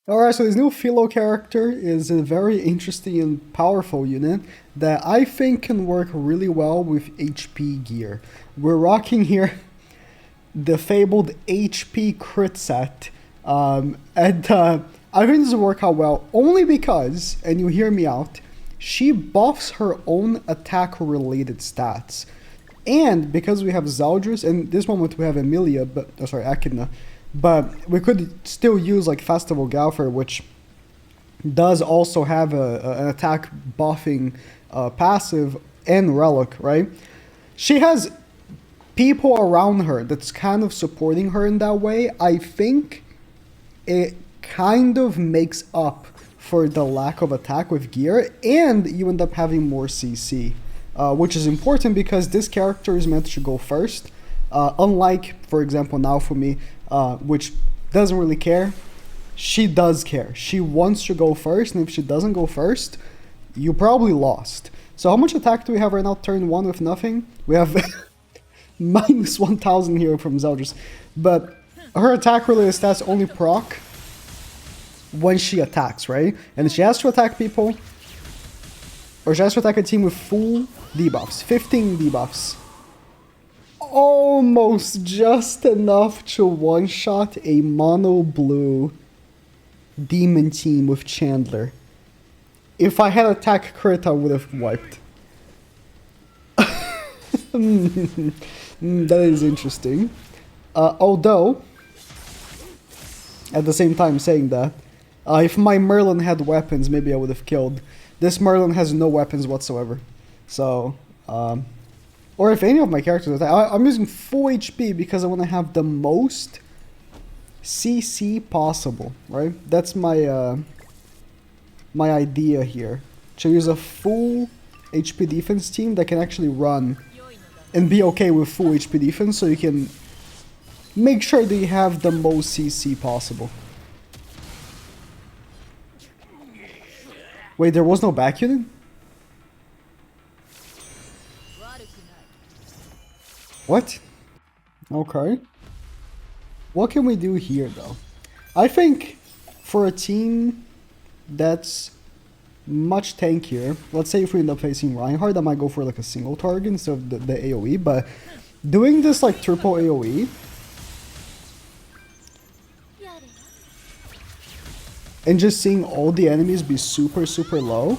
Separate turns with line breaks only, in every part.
Alright, so this new FILO character is a very interesting and powerful unit that I think can work really well with HP gear. We're rocking here the fabled HP crit set, and I think this will work out well only because, and you hear me out, she buffs her own attack related stats. And because we have Zaldris, and this moment we have Emilia, but sorry, Echidna, but we could still use like Festival Galfer, which does also have an attack buffing passive and relic, right? She has people around her that's kind of supporting her in that way. I think it kind of makes up for the lack of attack with gear, and you end up having more CC, which is important because this character is meant to go first. Unlike, for example, now for me, which doesn't really care, she does care. She wants to go first, and if she doesn't go first, you probably lost. So how much attack do we have right now? Turn 1 with nothing? We have minus 1000 here from Zeldris. But her attack related stats only proc when she attacks, right? And she has to attack people, or she has to attack a team with full debuffs, 15 debuffs. Almost just enough to one-shot a mono blue demon team with Chandler. If I had attack crit, I would have wiped. That is interesting. Although, at the same time saying that, if my Merlin had weapons, maybe I would have killed. This Merlin has no weapons whatsoever. So, or if any of my characters attack, I'm using full HP because I want to have the most CC possible, right? That's my my idea here. To use a full HP defense team that can actually run and be okay with full HP defense, so you can make sure that you have the most CC possible. Wait, there was no back unit? What? Okay. What can we do here, though? I think for a team that's much tankier, let's say if we end up facing Reinhardt, I might go for like a single target instead of the AoE, but doing this like triple AoE and just seeing all the enemies be super, super low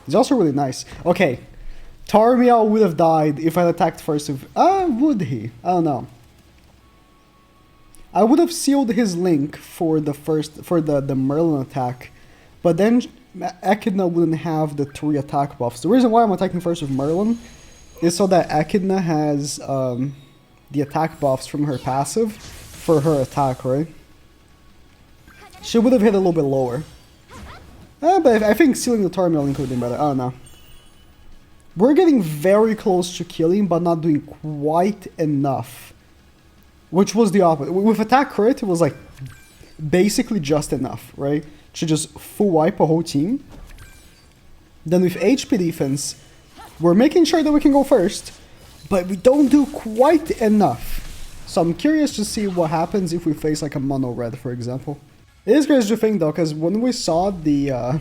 is also really nice. Okay, Tarmiel would have died if I attacked first. Would he? I don't know. I would have sealed his link for the Merlin attack, but then Echidna wouldn't have the 3 attack buffs. The reason why I'm attacking first with Merlin is so that Echidna has the attack buffs from her passive for her attack, right? She would have hit a little bit lower. But I think sealing the Tarmiel link would have been better. I don't know. We're getting very close to killing, but not doing quite enough. Which was the opposite. With attack crit, it was like basically just enough, right? To just full wipe a whole team. Then with HP defense, we're making sure that we can go first, but we don't do quite enough. So I'm curious to see what happens if we face like a mono red, for example. It is crazy to think though, because when we saw the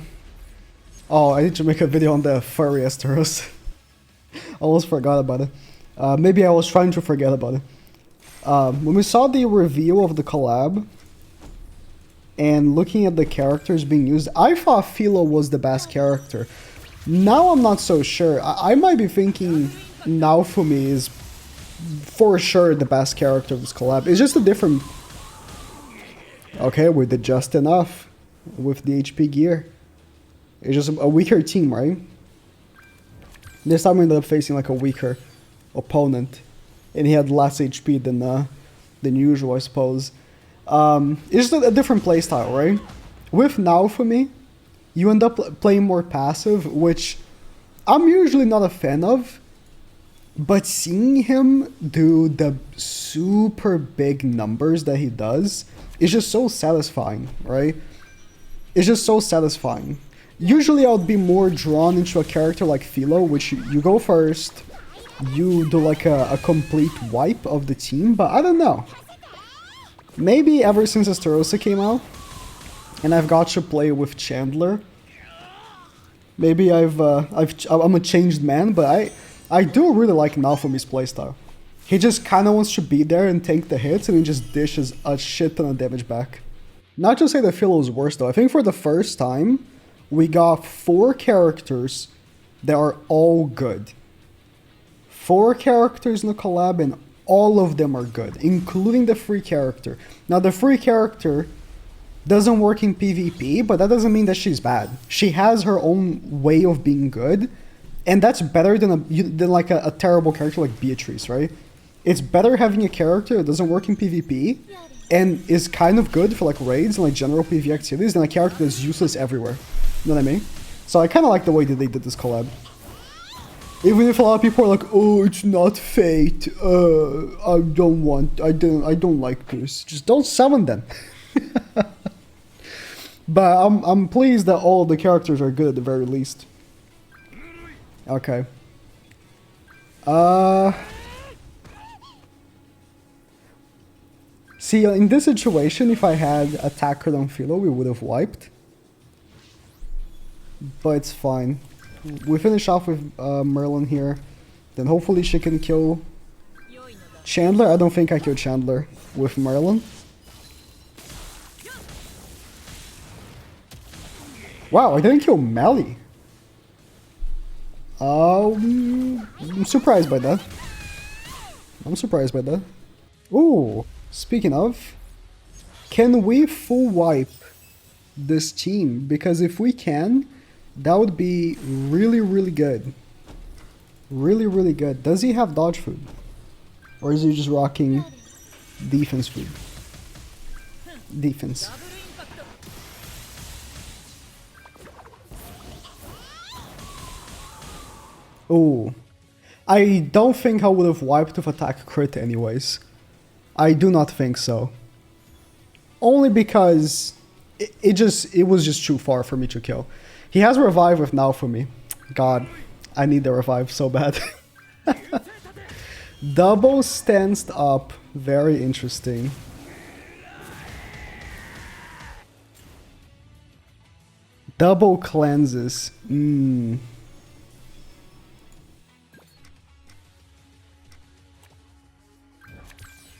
oh, I need to make a video on the furry Esteros. Almost forgot about it. Maybe I was trying to forget about it. When we saw the reveal of the collab and looking at the characters being used, I thought FILO was the best character. Now I'm not so sure. I might be thinking Naofumi is for sure the best character of this collab. It's just a different... Okay, we did just enough with the HP gear. It's just a weaker team, right? This time we ended up facing like a weaker opponent. And he had less HP than usual, I suppose. It's just a different playstyle, right? With Naofumi, you end up playing more passive, which I'm usually not a fan of. But seeing him do the super big numbers that he does is just so satisfying, right? It's just so satisfying. Usually I would be more drawn into a character like FILO, which you go first, you do like a complete wipe of the team, but I don't know. Maybe ever since Esterosa came out, and I've got to play with Chandler. Maybe I'm a changed man, but I do really like Naofumi's playstyle. He just kind of wants to be there and tank the hits, and he just dishes a shit ton of damage back. Not to say that FILO is worse though. I think for the first time, we got 4 characters that are all good. 4 characters in the collab, and all of them are good, including the free character. Now, the free character doesn't work in PvP, but that doesn't mean that she's bad. She has her own way of being good, and that's better than like a terrible character like Beatrice, right? It's better having a character that doesn't work in PvP and is kind of good for like raids and like general PvE activities than a character that's useless everywhere. You know what I mean? So I kind of like the way that they did this collab. Even if a lot of people are like, "Oh, it's not Fate. I don't like this." Just don't summon them. But I'm pleased that all the characters are good at the very least. Okay. See, in this situation, if I had attacked on FILO, we would have wiped. But it's fine. We finish off with Merlin here. Then hopefully she can kill Chandler. I don't think I killed Chandler with Merlin. Wow, I didn't kill Mally. I'm surprised by that. I'm surprised by that. Ooh, speaking of, can we full wipe this team? Because if we can, that would be really, really good. Really, really good. Does he have dodge food? Or is he just rocking defense food? Defense. Oh, I don't think I would have wiped with attack crit anyways. I do not think so. Only because it was just too far for me to kill. He has revive with Naofumi. God, I need the revive so bad. Double stanced up, very interesting. Double cleanses.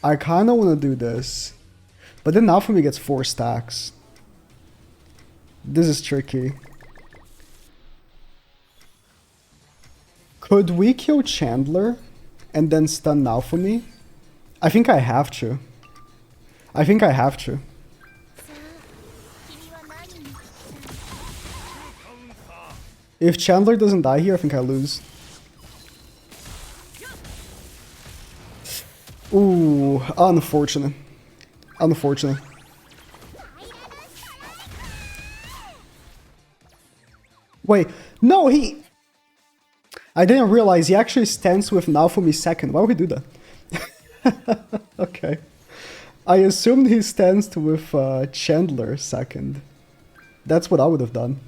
I kind of want to do this, but then Naofumi gets 4 stacks. This is tricky. Could we kill Chandler and then stun Naofumi? I think I have to. I think I have to. If Chandler doesn't die here, I think I lose. Ooh, unfortunate. Unfortunate. Wait, no, I didn't realize he actually stands with Naofumi second. Why would he do that? Okay. I assumed he stands with Chandler second. That's what I would have done.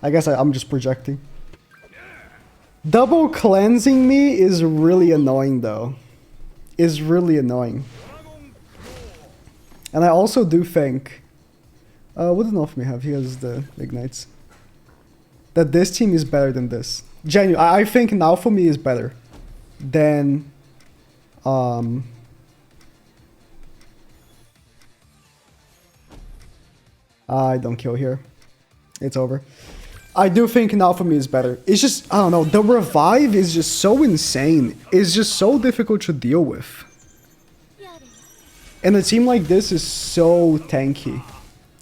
I guess I'm just projecting. Double cleansing me is really annoying though. Is really annoying. And I also do think... what does Naofumi have? He has the Ignites. That this team is better than this. Genuinely, I think Naofumi is better than... I don't kill here. It's over. I do think Naofumi is better. It's just, I don't know, the revive is just so insane. It's just so difficult to deal with. And a team like this is so tanky.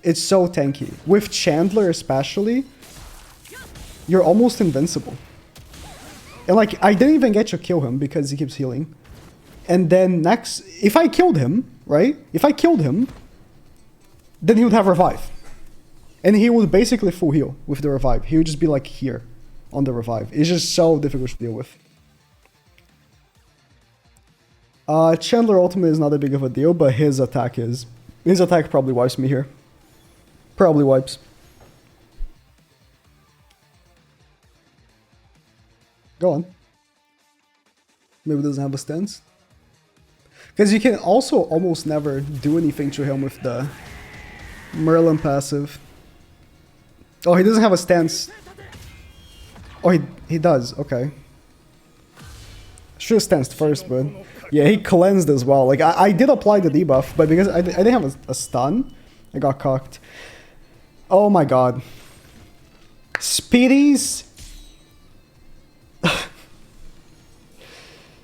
It's so tanky. With Chandler especially, you're almost invincible. And like, I didn't even get to kill him because he keeps healing. And then next, if I killed him, right? If I killed him, then he would have revive. And he would basically full heal with the revive. He would just be like here on the revive. It's just so difficult to deal with. Chandler ultimate is not that big of a deal, but his attack is. His attack probably wipes me here. Probably wipes. Go on. Maybe it doesn't have a stance. Because you can also almost never do anything to him with the Merlin passive. Oh, he doesn't have a stance. Oh, he does. Okay. Should have stanced first, but... Yeah, he cleansed as well. Like, I did apply the debuff, but because I didn't have a stun, I got cocked. Oh my god. Speedy's...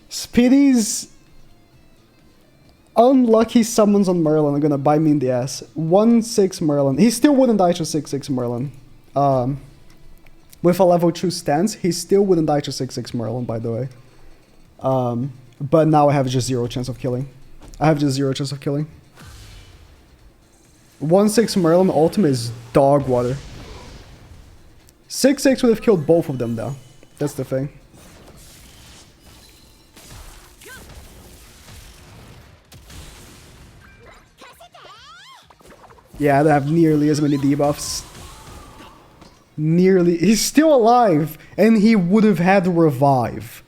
Speedy's... unlucky summons on Merlin are gonna bite me in the ass. 1-6 Merlin. He still wouldn't die to 6-6 Merlin. With a level 2 stance, he still wouldn't die to 6-6 Merlin, by the way. But now I have just 0 chance of killing. I have just 0 chance of killing. 1-6 Merlin ultimate is dog water. 6-6 would have killed both of them though. That's the thing. Yeah, I don't have nearly as many debuffs. Nearly. He's still alive, and he would have had revive.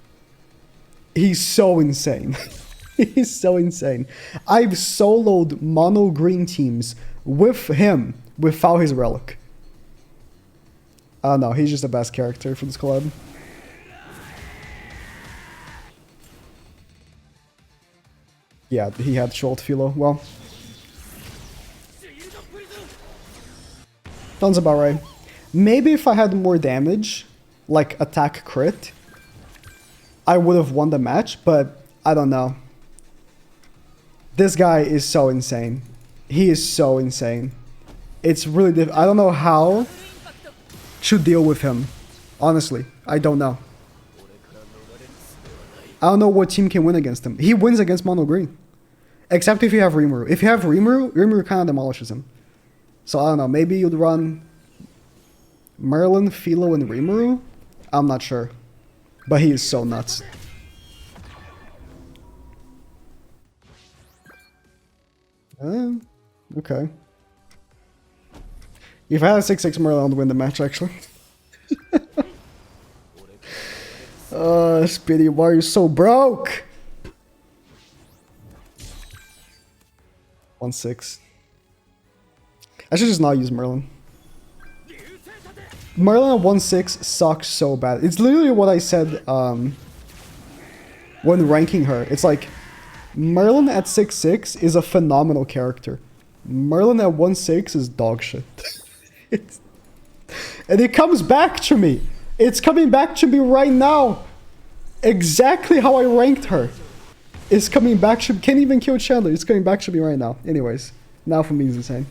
He's so insane. He's so insane. I've soloed mono green teams with him without his relic. No, he's just the best character for this collab. Yeah, he had short FILO. Well, sounds about right. Maybe if I had more damage, like attack crit, I would have won the match, but I don't know. This guy is so insane. He is so insane. It's really difficult. I don't know how to deal with him. Honestly, I don't know. I don't know what team can win against him. He wins against mono green. Except if you have Rimuru. If you have Rimuru, Rimuru kind of demolishes him. So I don't know. Maybe you'd run Merlin, FILO, and Rimuru? I'm not sure. But he is so nuts. Okay. If I had a 6-6 Merlin, I'd win the match, actually. Speedy, why are you so broke? 1-6. I should just not use Merlin. Merlin at 1-6 sucks so bad. It's literally what I said when ranking her. It's like, Merlin at 6-6 is a phenomenal character. Merlin at 1-6 is dog shit. And it comes back to me. It's coming back to me right now. Exactly how I ranked her. It's coming back to me. Can't even kill Chandler. It's coming back to me right now. Anyways, now for me is insane.